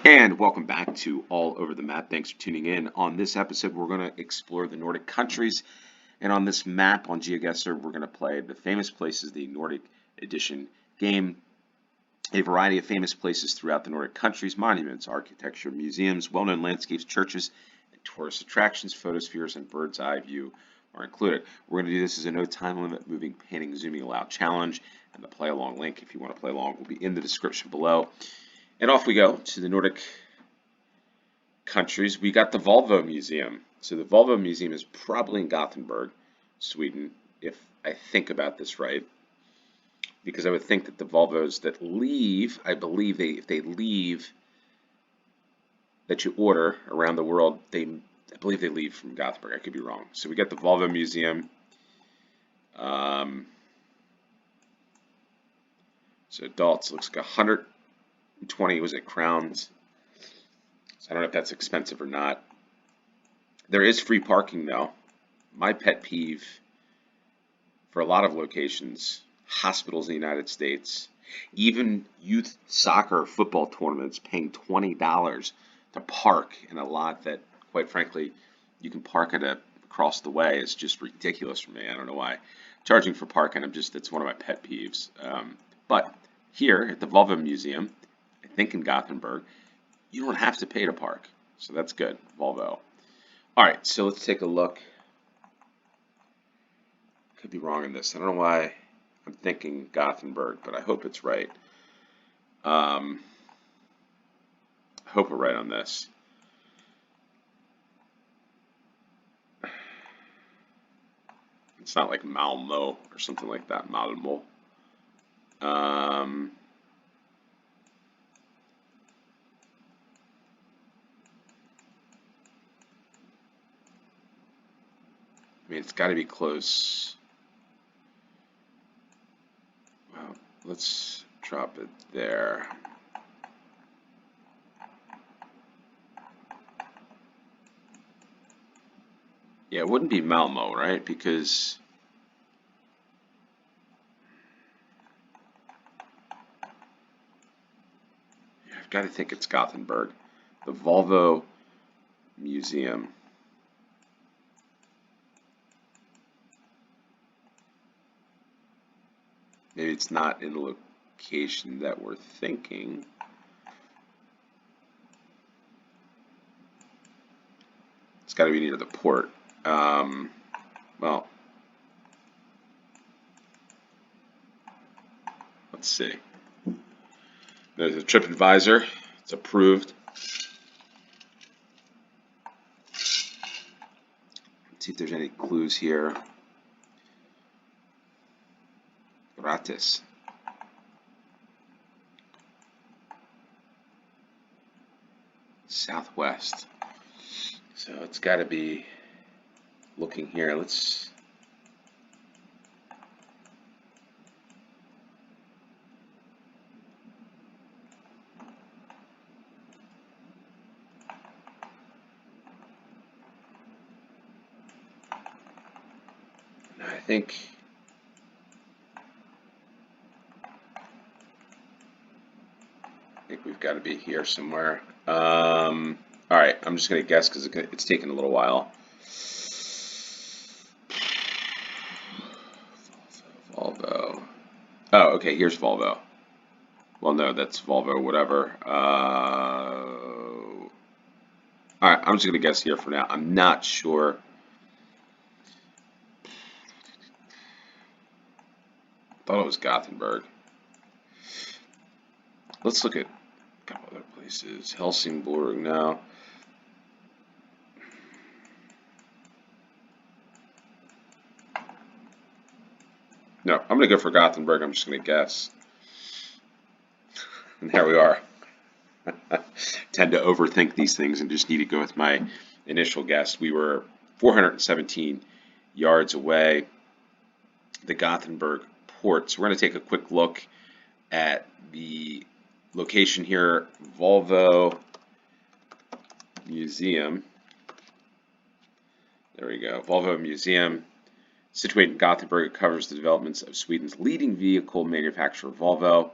And welcome back to All Over the Map. Thanks for tuning in. On this episode, we're going to explore the Nordic countries. And on this map on GeoGuessr, we're going to play the famous places, the Nordic edition game. A variety of famous places throughout the Nordic countries, monuments, architecture, museums, well-known landscapes, churches, and tourist attractions, photospheres, and bird's eye view are included. We're going to do this as a no time limit, moving, panning, zooming allowed challenge. And the play along link, if you want to play along, will be in the description below. And off we go to the Nordic countries. We got the Volvo Museum. So the Volvo Museum is probably in Gothenburg, Sweden, if I think about this right. Because I would think that the Volvos that leave, I believe if they leave, that you order around the world, I believe they leave from Gothenburg. I could be wrong. So we got the Volvo Museum. So adults, looks like 120, was it crowns? So I don't know if that's expensive or not. There is free parking though. My pet peeve for a lot of locations, hospitals in the United States, even youth soccer football tournaments, paying $20 to park in a lot that, quite frankly, you can park at across the way is just ridiculous for me. I don't know why. Charging for parking, it's one of my pet peeves. But here at the Volvo Museum, I think in Gothenburg, you don't have to pay to park. So that's good, Volvo. All right, so let's take a look. Could be wrong in this. I don't know why I'm thinking Gothenburg, but I hope it's right. I hope we're right on this. It's not like Malmo or something like that, Malmo. I mean, it's got to be close. Well, let's drop it there. Yeah, it wouldn't be Malmo, right? Because I've got to think it's Gothenburg. The Volvo Museum. Maybe it's not in the location that we're thinking. It's got to be near the port. Well, let's see. There's a TripAdvisor. It's approved. Let's see if there's any clues here. Gratis. Southwest. So it's got to be looking here. Let's. I think we've got to be here somewhere. All right, I'm just going to guess because it's taken a little while. Volvo. Oh, okay, here's Volvo. Well, no, that's Volvo, whatever. All right, I'm just going to guess here for now. I'm not sure. Thought it was Gothenburg. Let's look at a couple other places. Helsingborg now. No, I'm going to go for Gothenburg. I'm just going to guess. And there we are. Tend to overthink these things and just need to go with my initial guess. We were 417 yards away. The Gothenburg port. So we're going to take a quick look at the location here. Volvo Museum. There we go. Volvo Museum. Situated in Gothenburg, it covers the developments of Sweden's leading vehicle manufacturer, Volvo.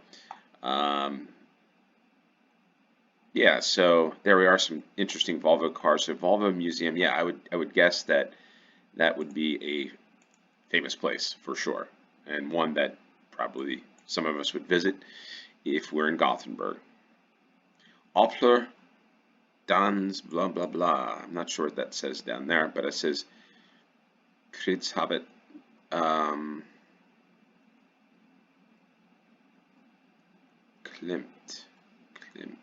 Yeah, so there we are, some interesting Volvo cars. So Volvo Museum, yeah, I would guess that that would be a famous place for sure, and one that probably some of us would visit if we're in Gothenburg. Opler Dans blah blah blah. I'm not sure what that says down there, but it says Kridshabet. Um, Klimt. Klimt.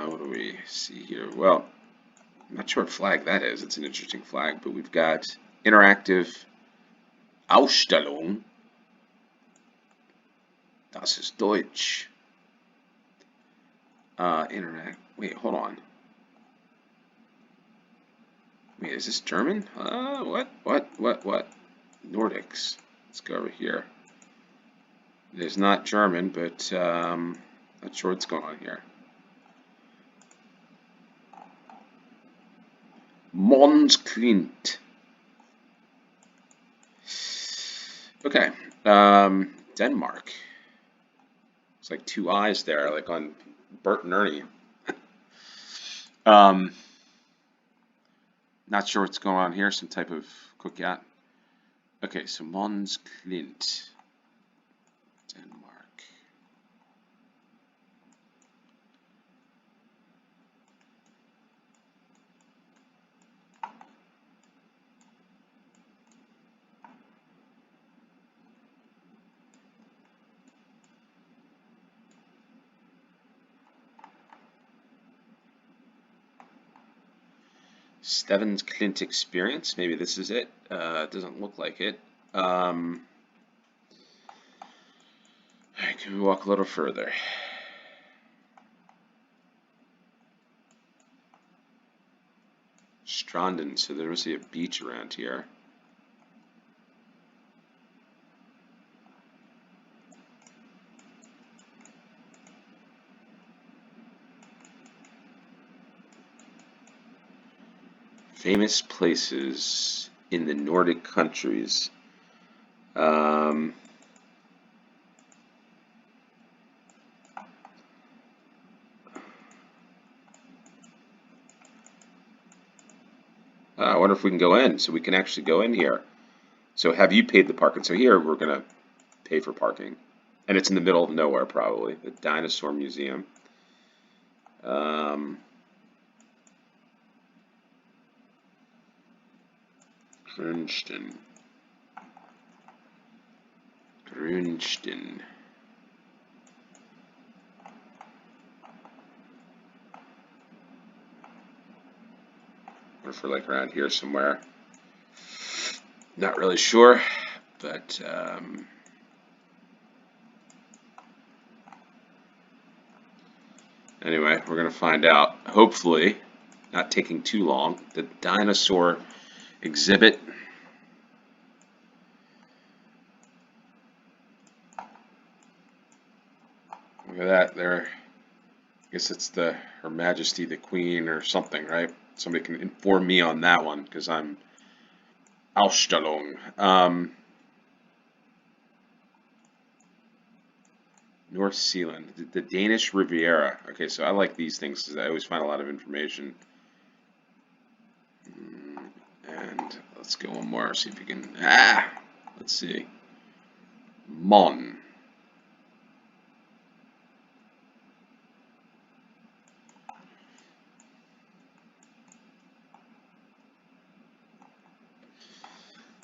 What do we see here? Well, I'm not sure what flag that is. It's an interesting flag, but we've got interactive Ausstellung. Das ist Deutsch. Interact. Wait, hold on. Wait, is this German? What? Nordics. Let's go over here. It is not German, but not sure what's going on here. Møns Klint. Okay, Denmark. It's like two eyes there, like on Bert and Ernie. Not sure what's going on here. Some type of cookout. Okay, so Møns Klint, Denmark. Steven's Klint experience. Maybe this is it. It doesn't look like it. Alright, can we walk a little further? Stranden, so there must be a beach around here. Famous places in the Nordic countries. I wonder if we can go in, so we can actually go in here. So have you paid the parking? So here we're going to pay for parking. And it's in the middle of nowhere, probably. The Dinosaur Museum. Grunsten. Grunsten. Or if we're like around here somewhere. Not really sure, but anyway, we're going to find out, hopefully, not taking too long. The dinosaur exhibit. Look at that there. I guess it's Her Majesty the Queen or something, right? Somebody can inform me on that one because I'm Ausstellung. North Zealand, the Danish Riviera. Okay, so I like these things because I always find a lot of information. And let's go one more, see if we can. Let's see. Mon.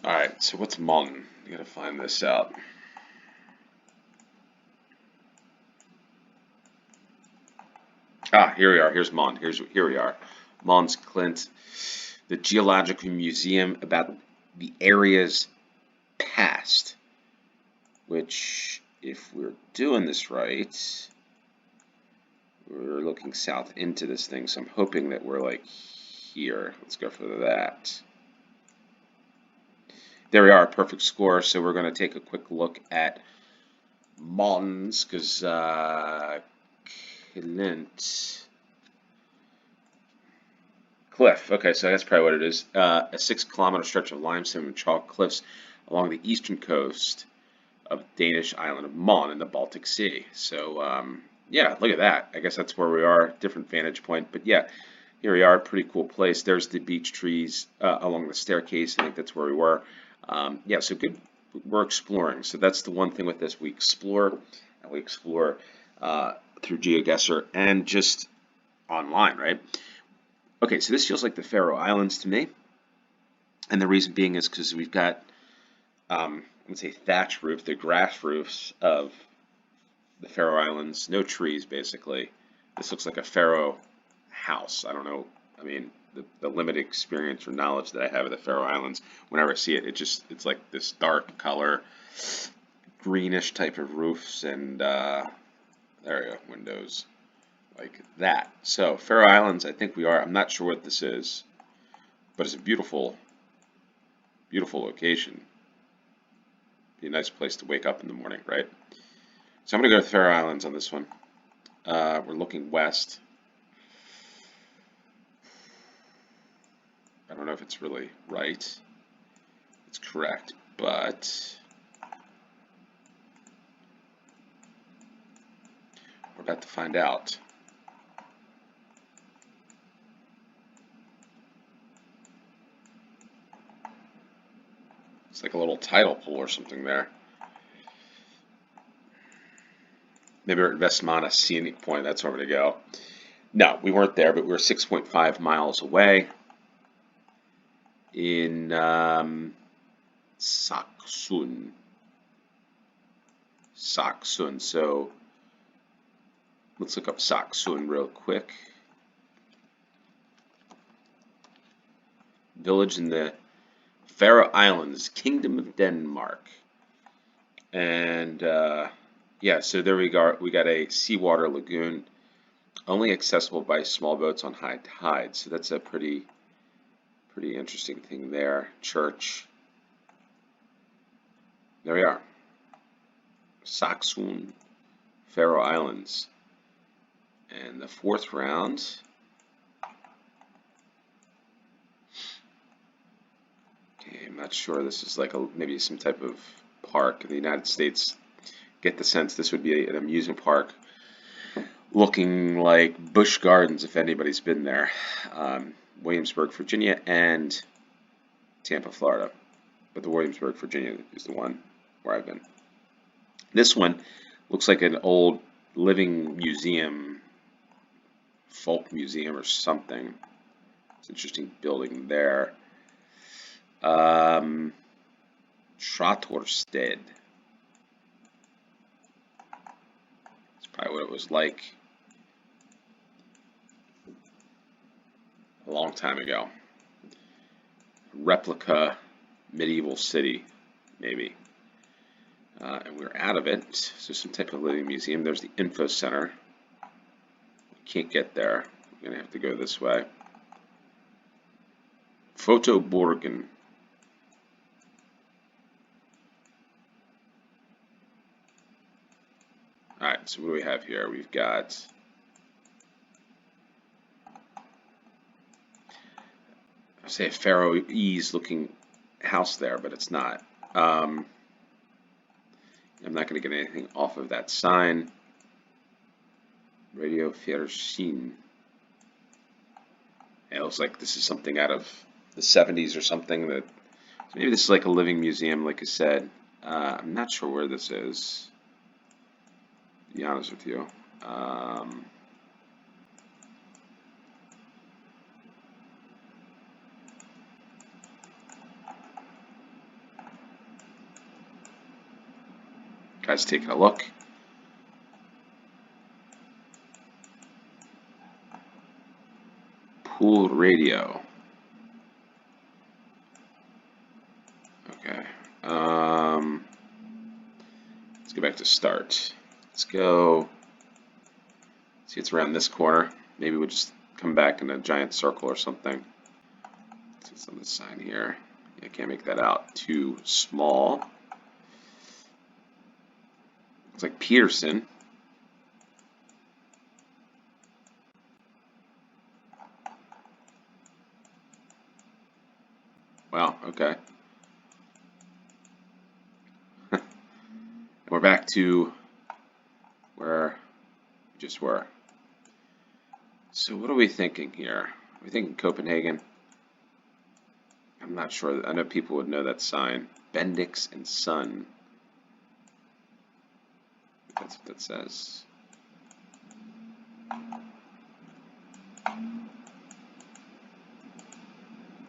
Alright, so what's Mon? You gotta find this out. Here we are. Here's Mon. Here we are. Møns Klint, the Geological Museum about the area's past. Which, if we're doing this right, we're looking south into this thing. So I'm hoping that we're like here. Let's go for that. There we are, perfect score. So we're going to take a quick look at Mons, because Klint. Cliff. Okay, so that's probably what it is. A 6-kilometer stretch of limestone and chalk cliffs along the eastern coast of the Danish island of Mon in the Baltic Sea. So Yeah, look at that. I guess that's where we are, different vantage point. But yeah, here we are, pretty cool place. There's the beech trees along the staircase. I think that's where we were. Yeah, so good. We're exploring. So that's the one thing with this. We explore, and we explore through GeoGuessr and just online, right? Okay, so this feels like the Faroe Islands to me. And the reason being is because we've got, let's say, thatch roof, the grass roofs of the Faroe Islands, no trees basically. This looks like a Faroe house. I don't know. I mean, the limited experience or knowledge that I have of the Faroe Islands, whenever I see it, it's like this dark color, greenish type of roofs, and there you go, windows like that. So Faroe Islands, I think we are. I'm not sure what this is, but it's a beautiful, beautiful location. Be a nice place to wake up in the morning, right? So I'm going to go to the Faroe Islands on this one. We're looking west. I don't know if it's really right. It's correct, but we're about to find out. It's like a little tidal pool or something there. Maybe we're at Vestmanna Scenic Point. That's where I'm going to go. No, we weren't there, but we were 6.5 miles away in Saxon. Saxon. So let's look up Saxon real quick. Village in the Faroe Islands, Kingdom of Denmark. And yeah, so there we go. We got a seawater lagoon, only accessible by small boats on high tide. So that's a pretty interesting thing there. Church. There we are. Saxon, Faroe Islands. And the fourth round. Okay, I'm not sure. This is like maybe some type of park in the United States. Get the sense this would be an amusement park looking like Busch Gardens if anybody's been there. Williamsburg, Virginia, and Tampa, Florida. But the Williamsburg, Virginia is the one where I've been. This one looks like an old living museum, folk museum or something. It's an interesting building there. Tratorstead. That's probably what it was like a long time ago. Replica medieval city, maybe. And we're out of it. So some type of living museum. There's the info center. We can't get there. We're going to have to go this way. Fotoborgen. Alright, so what do we have here? We've got I say a Faroese looking house there, but it's not. I'm not going to get anything off of that sign. Radio Fjernsyn. It looks like this is something out of the 70s or something. That maybe this is like a living museum, like I said. I'm not sure where this is, to be honest with you. Guys, taking a look. Pool radio. Okay. Let's go back to start. Let's go. See, it's around this corner. Maybe we'll just come back in a giant circle or something. It's on the sign here. I can't make that out. Too small. Looks like Peterson. Wow, okay. And we're back to where we just were. So what are we thinking here? Are we thinking Copenhagen? I'm not sure. I know people would know that sign. Bendix and Son. That's what that says.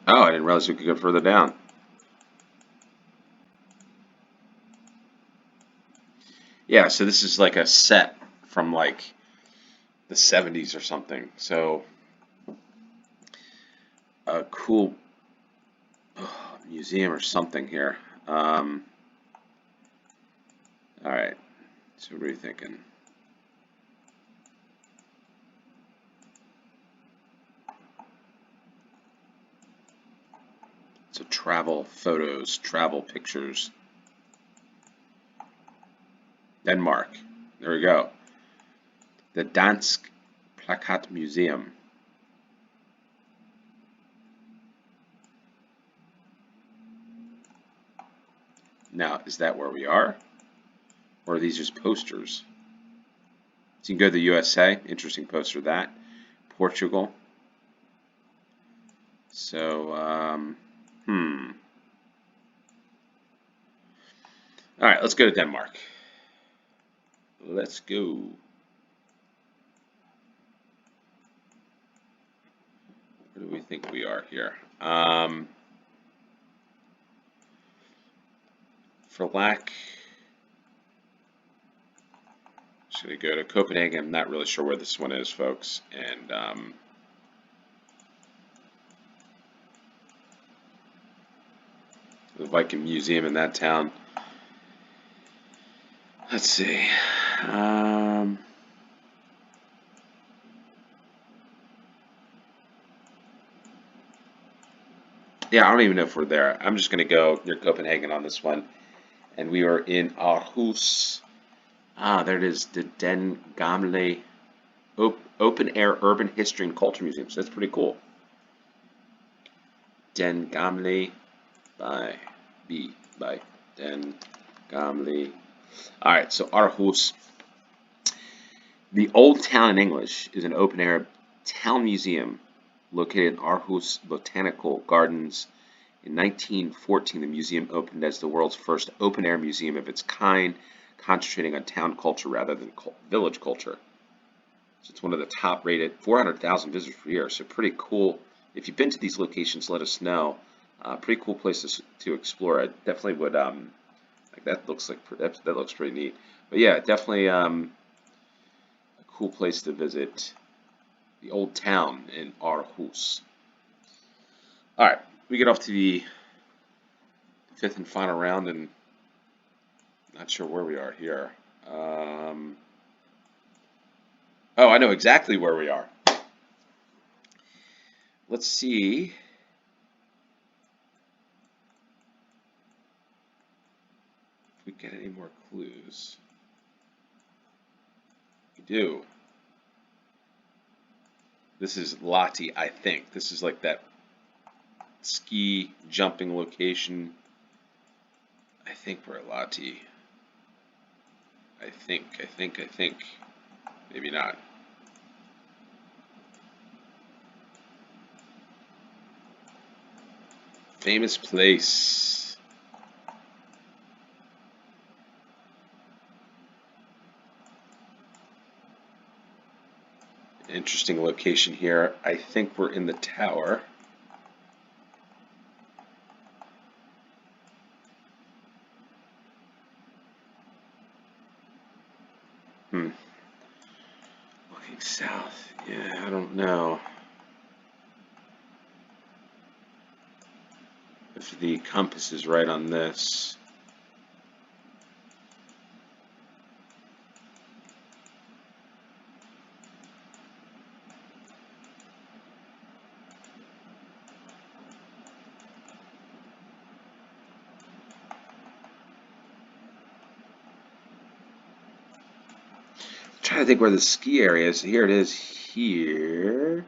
Oh, I didn't realize we could go further down. Yeah, so this is like a set from like the 70s or something. So a cool museum or something here. All right, so what are you thinking? So travel photos, travel pictures. Denmark. There we go. The Dansk Plakat Museum. Now, is that where we are? Or are these just posters? So you can go to the USA. Interesting poster that. Portugal. So, All right, let's go to Denmark. Let's go. Where do we think we are here? For lack, should we go to Copenhagen? I'm not really sure where this one is, folks. And the Viking Museum in that town. Let's see. Yeah, I don't even know if we're there. I'm just going to go near Copenhagen on this one. And we are in Aarhus. Ah, there it is. The Den Gamle Open Air Urban History and Culture Museum. So that's pretty cool. Den Gamle By. Den Gamle. Alright, so Aarhus. The Old Town in English is an open air town museum located in Aarhus Botanical Gardens. In 1914, the museum opened as the world's first open air museum of its kind, concentrating on town culture rather than village culture. So it's one of the top rated, 400,000 visitors per year. So pretty cool. If you've been to these locations, let us know. Pretty cool places to explore. I definitely would. Like that looks like that looks pretty neat. But yeah, definitely a cool place to visit. The old town in Aarhus. All right, we get off to the fifth and final round, and not sure where we are here. Oh, I know exactly where we are. Let's see. If we get any more clues. We do. This is Lati, I think. This is like that ski jumping location. I think we're at Lati. I think. Maybe not. Famous place. Interesting location here. I think we're in the tower. Looking south. Yeah, I don't know if the compass is right on this. Trying to think where the ski area is. Here it is here.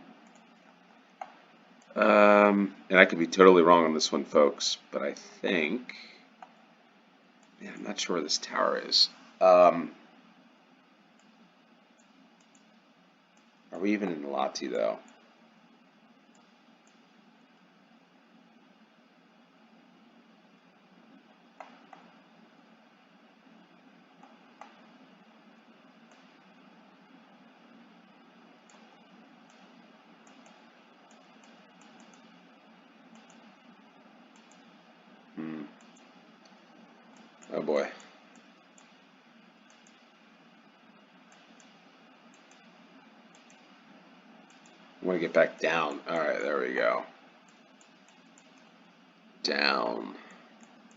And I could be totally wrong on this one, folks, but I think, yeah, I'm not sure where this tower is. Are we even in Lati though? Oh boy. I want to get back down. Alright, there we go. Down.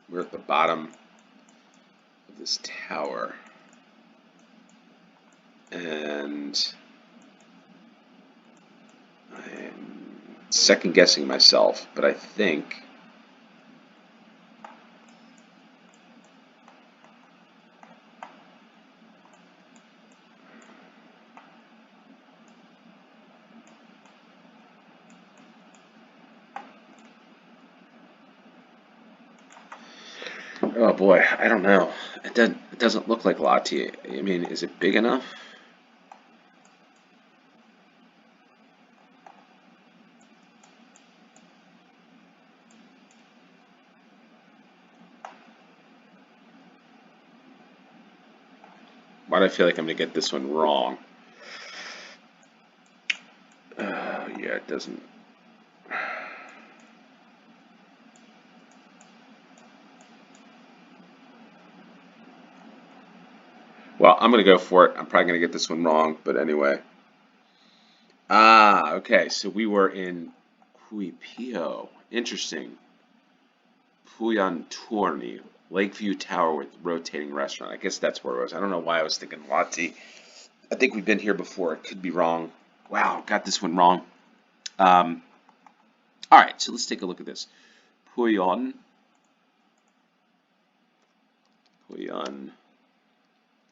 We're at the bottom of this tower. And I'm second guessing myself, but I think oh boy, I don't know. It doesn't look like Lati. I mean, is it big enough? Why do I feel like I'm gonna get this one wrong? Yeah, it doesn't. Well, I'm gonna go for it. I'm probably gonna get this one wrong, but anyway. Ah, okay. So we were in Puijo. Interesting. Puijo Tower, Lakeview Tower with rotating restaurant. I guess that's where it was. I don't know why I was thinking Lati. I think we've been here before. It could be wrong. Wow, got this one wrong. All right, so let's take a look at this. Puijo.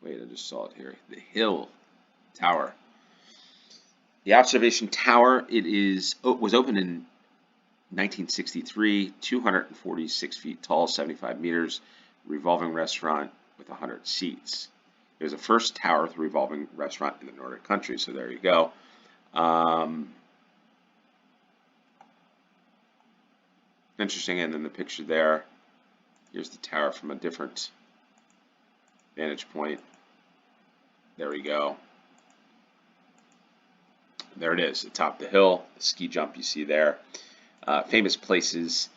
Wait, I just saw it here. The Hill Tower. The observation tower. Was opened in 1963. 246 feet tall, 75 meters. Revolving restaurant with 100 seats. It was the first tower with a revolving restaurant in the Nordic countries. So there you go. Interesting. And then the picture there. Here's the tower from a different vantage point. There we go. There it is, atop the hill, the ski jump you see there. Famous places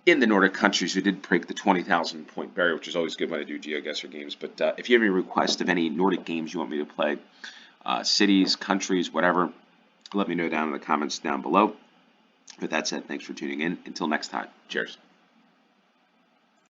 in the Nordic countries. We did break the 20,000 point barrier, which is always good when I do GeoGuessr games. But if you have any requests of any Nordic games you want me to play, cities, countries, whatever, let me know down in the comments down below. With that said, thanks for tuning in. Until next time, cheers.